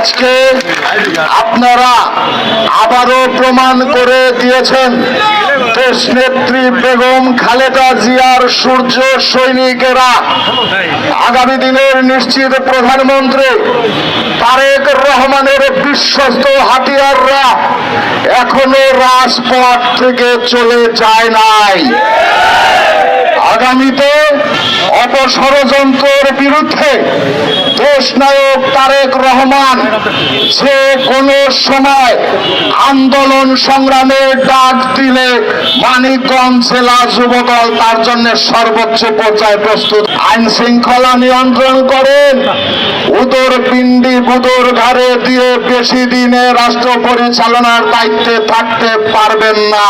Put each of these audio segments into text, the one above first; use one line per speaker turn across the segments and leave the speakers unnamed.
আজকে আপনারা আবারও প্রমাণ করে দিয়েছেন দেশনেত্রী বেগম খালেদা জিয়ার সূর্য সৈনিকেরা আগামী দিনের নিশ্চিত প্রধানমন্ত্রী তারেক রহমানের বিশ্বস্ত হাতিয়াররা এখনো রাজপথ থেকে চলে যায় নাই। আগামীতে অপষড়যন্ত্রের বিরুদ্ধে দেশনায়ক তারেক রহমান যে কোনো সময় আন্দোলন সংগ্রামের ডাক দিলে মানিকগঞ্জ জেলা যুবদল তার জন্য সর্বোচ্চ পর্যায়ে প্রস্তুত। আইন শৃঙ্খলা নিয়ন্ত্রণ করেন, উদর পিণ্ডি বুদর ঘাড়ে দিয়ে বেশি দিনে রাষ্ট্র পরিচালনার দায়িত্বে থাকতে পারবেন না।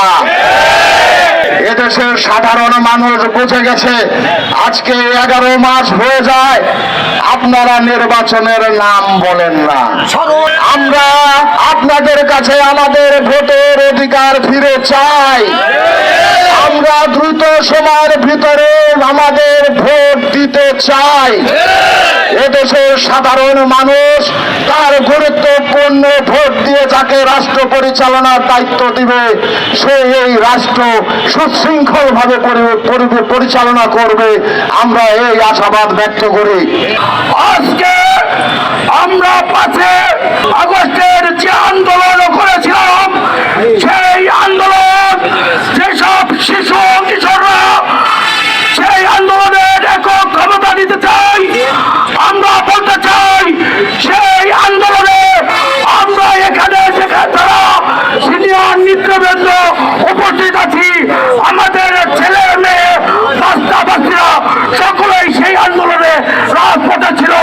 এদেশের সাধারণ মানুষ বুঝে গেছে আজকে 11 মাস হয়ে যায় আপনারা নির্বাচনের নাম বলেন না। আমরা আপনাদের কাছে আমাদের ভোটের অধিকার ফিরে চাই। আমরা দ্রুত সময়ের ভিতরে আমাদের ভোট দিতে চাই। এদেশের সাধারণ মানুষ তার গুরুত্বপূর্ণ ভোট দিয়ে যাকে রাষ্ট্র পরিচালনার দায়িত্ব দিবে সে এই রাষ্ট্র সুশৃঙ্খল ভাবে পরিচালনা করবে, আমরা এই আশাবাদ ব্যক্ত করি।
আজকে আমরা 5 আগস্টের যে আন্দোলন করেছিলাম সেই আন্দোলন যেসব শিশু কিশোররা সেই আন্দোলনের একক ক্ষমতা দিতে চাই, আমরা বলতে চাই সেই আন্দোলনে আমরা এখানে যেখানে তারা সিনিয়র নেতৃবৃন্দ উপস্থিত আছি, আমাদের ছেলে মেয়ে বাচ্চারা সকলেই সেই আন্দোলনে রাজপথে ছিল।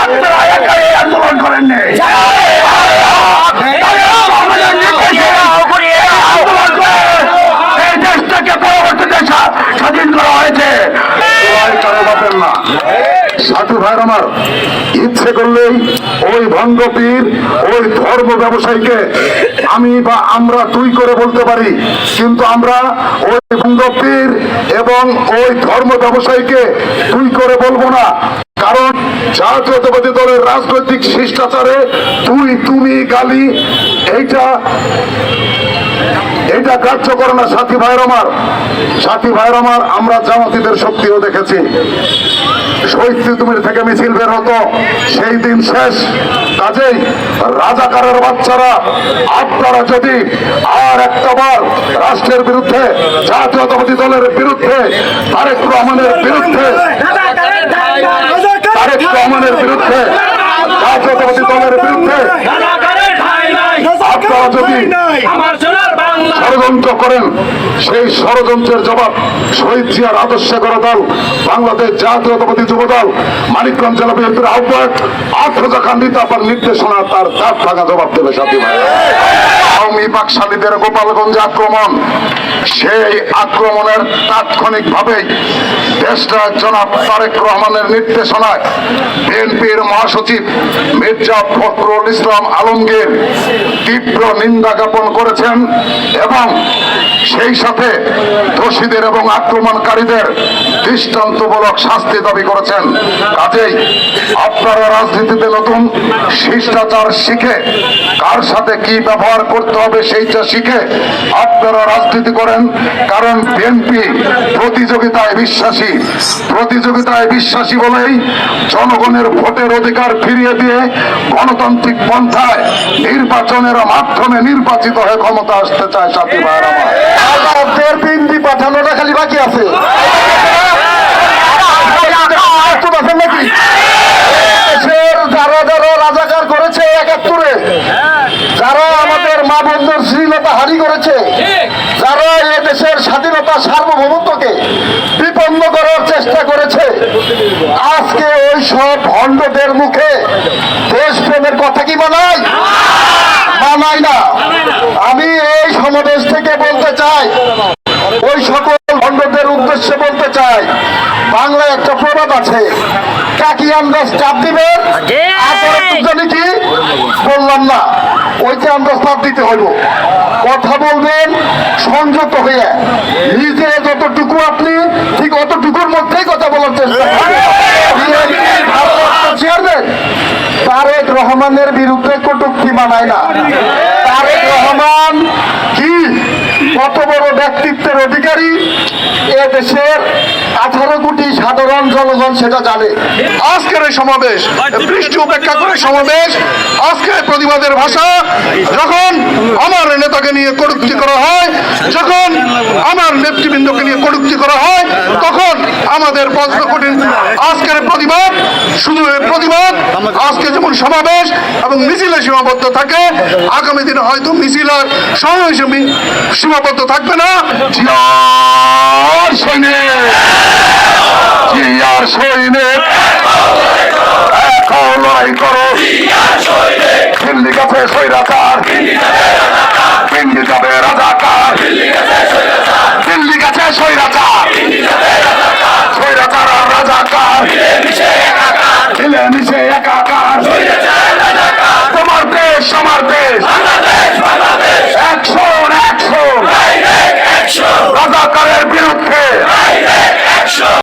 আপনারা একাই আন্দোলন করেননি, এই দেশটাকে পরবর্তীতে স্বাধীন করা হয়েছে।
সাথী ভাইর আমার, ইচ্ছে করলেই ওই ভণ্ডপীর ওই ধর্ম ব্যবসায়ীকে আমি বা আমরা তুই করে বলতে পারি, কিন্তু আমরা ওই ভণ্ডপীর এবং ওই ধর্ম ব্যবসায়ীকে তুই করে বলবো না। কারণ জাতীয়তাবাদী দলের রাজনৈতিক শিষ্টাচারে তুই তুমি গালি এইটা কার্য করে না। সাথী ভাইর আমার, আমরা জামাতিদের শক্তিও দেখেছি। শহীদ তুমির থেকে মিছিল বের হতো, সেই দিন শেষ। কাজেই রাজাকারের বাচ্চারা আপনারা যদি আর একটাবার রাষ্ট্রের বিরুদ্ধে, জাতীয়তাবাদী দলের বিরুদ্ধে, তারেক রহমানের বিরুদ্ধে, জাতীয়তাবাদী দলের বিরুদ্ধে আপনারা যদি ষড়যন্ত্র করেন, সেই ষড়যন্ত্রের জবাব শহীদ জিয়ার আদর্শে গড়া দল বাংলাদেশ জাতীয়তাবাদী যুব দল মানিকগঞ্জ জেলা বিএনপির আহ্বায়ক আফরোজা খান রিতাপার নির্দেশনা তার দাঁত ভাঙা জবাব দেবে। সাথী ভাই, আওয়ামী বাকশালীদের গোপালগঞ্জে আক্রমণ, সেই আক্রমণের তাৎক্ষণিকভাবেই দেশটা জনাব তারেক রহমানের নির্দেশনায় বিএনপির মহাসচিব মির্জা ফখরুল ইসলাম আলমগীর তীব্র নিন্দা জ্ঞাপন করেছেন এবং সেই সাথে দোষীদের এবং আক্রমণকারীদের দৃষ্টান্তমূলক শাস্তি দাবি করেছেন। কাজেই আপনারা রাজনীতিতে নতুন শিষ্টাচার শিখে কার সাথে কি ব্যবহার করতে হবে সেইটা শিখে আপনারা রাজনীতি করেন। কারণ বিএনপি প্রতিযোগিতায় বিশ্বাসী বলেই জনগণের ভোটের অধিকার ফিরিয়ে দিয়ে গণতান্ত্রিক পন্থায় নির্বাচনের মাধ্যমে নির্বাচিত হয়ে ক্ষমতা আসতে চায়। সাথী ভাইয়ের আমার, বিন্দু পাঠানোটা খালি বাকি আছে নাকি? যারা রাজাকার করেছে 71-এ, যারা আমাদের মা বন্ধুর শ্রীলতা হারি করেছে, যারা এ দেশের স্বাধীনতা সার্বভৌমত্বকে বিপন্ন করার চেষ্টা করেছে, আজকে ওই সব ভণ্ডদের মুখে দেশপ্রেমের কথা কি বানায় না? আমি এই সমাবেশ থেকে বলতে চাই, ওই সকল ভণ্ডদের উদ্দেশ্যে বলতে চাই, বাংলায় একটা প্রবাদ আছে, কাকি আমরা চাপ দিবেন জানি কি বললাম না, ওইটা আমরা চাপ দিতে হইব। কথা বলবেন সংযত হয়ে, নিজে যতটুকু আপনি ঠিক অতটুকুর মধ্যেই কথা বলার চেষ্টা করবেন। চেয়ারম্যান
তারেক রহমানের বিরুদ্ধে কটূক্তি মানায় না। তারেক রহমান কি কত বড় ব্যক্তিত্বের অধিকারী এ দেশের 18 কোটি সাধারণ জনগণ সেটা জানে।
আজকের এই সমাবেশ বৃষ্টি উপেক্ষা করে সমাবেশ, আজকের প্রতিবাদের ভাষা যখন আমার নেতাকে নিয়ে কটূক্তি করা হয়, যখন আমার নেতৃবৃন্দকে নিয়ে কটূক্তি করা হয়, তখন আমাদের বজ্র কঠিন আজকের প্রতিবাদ শুধু এই প্রতিবাদ আজকে যেমন সমাবেশ এবং মিছিলে সীমাবদ্ধ থাকে, আগামী দিনে হয়তো মিছিল আর সমাবেশে সীমাবদ্ধ থাকবে না। জিয়ার সৈনিক, জিয়ার সৈনিক, এখন লড়াই করো। দিল্লি কাছে স্বৈরাচার, দিল্লি যাবে রাজাকার, দিল্লি কাছে স্বৈরাচার, স্বৈরাচার আর রাজাকার মিলে মিশে একাকার।